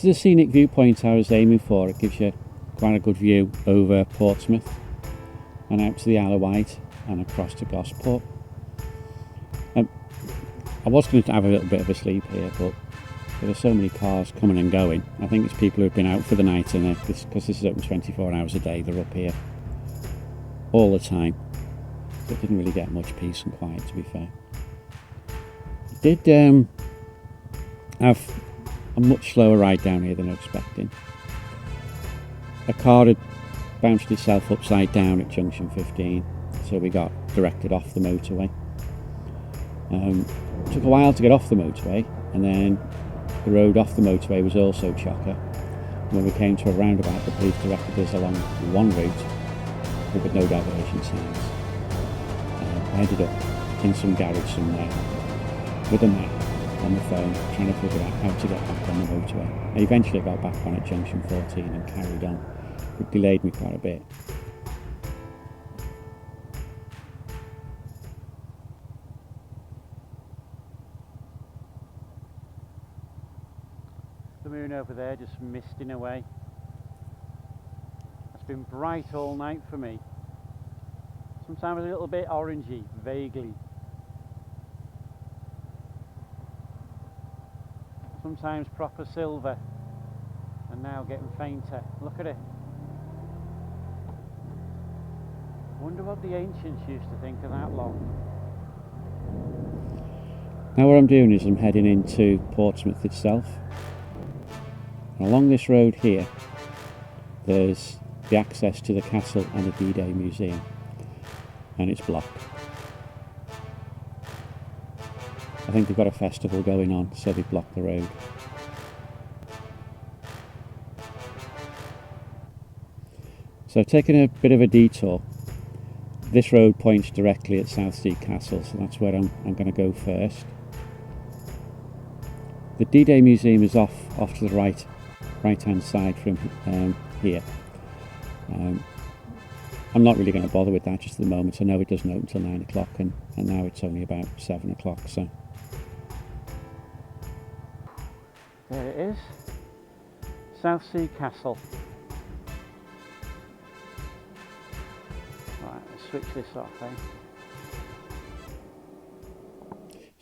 This is a scenic viewpoint I was aiming for. It gives you quite a good view over Portsmouth and out to the Isle of Wight and across to Gosport. I was going to have a little bit of a sleep here, but there are so many cars coming and going. I think it's people who've been out for the night, and because this is open 24 hours a day, they're up here all the time. But didn't really get much peace and quiet, to be fair. Did have a much slower ride down here than I was expecting. A car had bounced itself upside down at junction 15, so we got directed off the motorway. Took a while to get off the motorway, and then the road off the motorway was also chocker. When we came to a roundabout, the police directed us along one route with no diversion signs. I ended up in some garage somewhere with a map on the phone, trying to figure out how to get back on the motorway. I eventually got back on at junction 14 and carried on. It delayed me quite a bit. The moon over there just misting away. It's been bright all night for me. Sometimes a little bit orangey, vaguely. Sometimes proper silver, and now getting fainter. Look at it. Wonder what the ancients used to think of that long. Now what I'm doing is I'm heading into Portsmouth itself. And along this road here, there's the access to the castle and the D-Day Museum, and it's blocked. I think they've got a festival going on, so they've blocked the road. So taking a bit of a detour, this road points directly at Southsea Castle, so that's where I'm going to go first. The D-Day Museum is off to the right hand side from here. I'm not really going to bother with that just at the moment. I know it doesn't open until 9 o'clock, and now it's only about 7 o'clock, so. There it is, Southsea Castle. Right, let's switch this off, eh?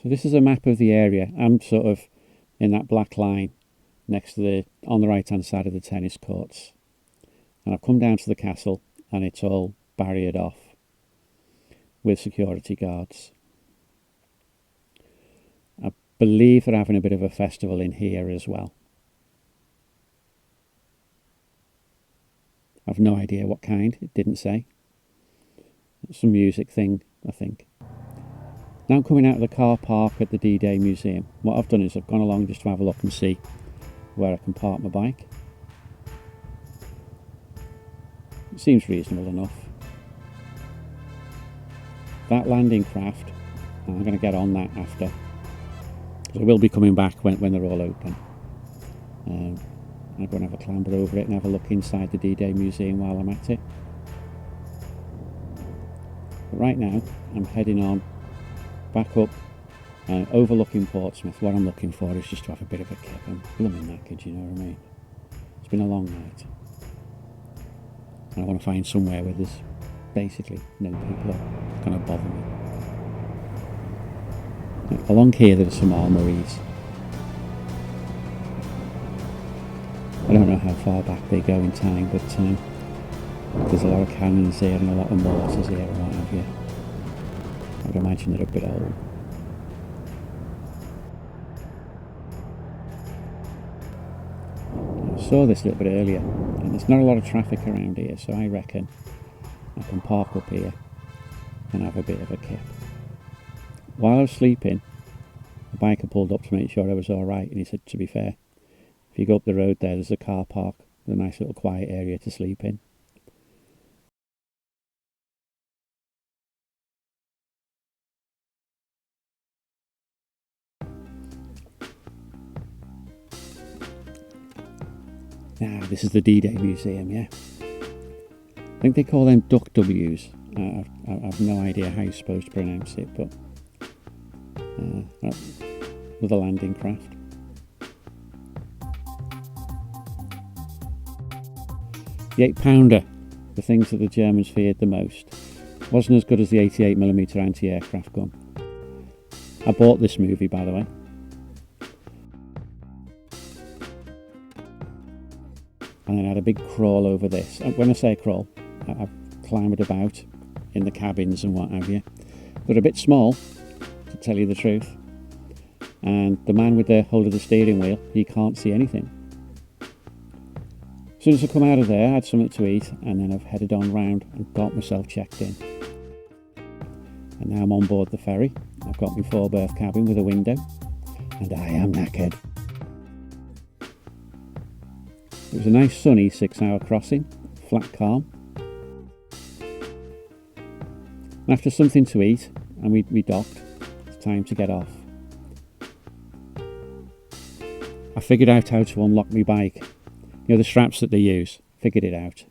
So this is a map of the area. I'm sort of in that black line next to on the right hand side of the tennis courts. And I've come down to the castle, and it's all barriered off with security guards. I believe they're having a bit of a festival in here as well. I've no idea what kind, it didn't say. It's some music thing, I think. Now I'm coming out of the car park at the D-Day Museum. What I've done is I've gone along just to have a look and see where I can park my bike. It seems reasonable enough. That landing craft, I'm going to get on that after. I will be coming back when they're all open. I'm going to have a clamber over it and have a look inside the D-Day Museum while I'm at it. But right now, I'm heading on back up and overlooking Portsmouth. What I'm looking for is just to have a bit of a kip. I'm blooming knackered, you know what I mean? It's been a long night. And I want to find somewhere where there's basically no people are going to bother me. Along here there's some armories. I don't know how far back they go in time, but there's a lot of cannons here and a lot of mortars here and what have you. I would imagine they're a bit old. I saw this a little bit earlier, and there's not a lot of traffic around here, so I reckon I can park up here and have a bit of a kip. While I was sleeping, the biker pulled up to make sure I was alright, and he said, to be fair, if you go up the road there's a car park, a nice little quiet area to sleep in. Now, this is the D-Day Museum, yeah. I think they call them Duck W's. I've no idea how you're supposed to pronounce it, but with a landing craft. The 8-pounder, the things that the Germans feared the most, wasn't as good as the 88mm anti-aircraft gun. I bought this movie, by the way. And then I had a big crawl over this. When I say crawl, I've climbed about in the cabins and what have you. They're a bit small, to tell you the truth. And the man with the hold of the steering wheel, he can't see anything. As soon as I come out of there, I had something to eat, and then I've headed on round and got myself checked in. And now I'm on board the ferry. I've got my 4-berth cabin with a window, and I am knackered. It was a nice sunny 6-hour crossing, flat calm. After something to eat, and we docked, it's time to get off. I figured out how to unlock my bike. You know, the straps that they use, figured it out.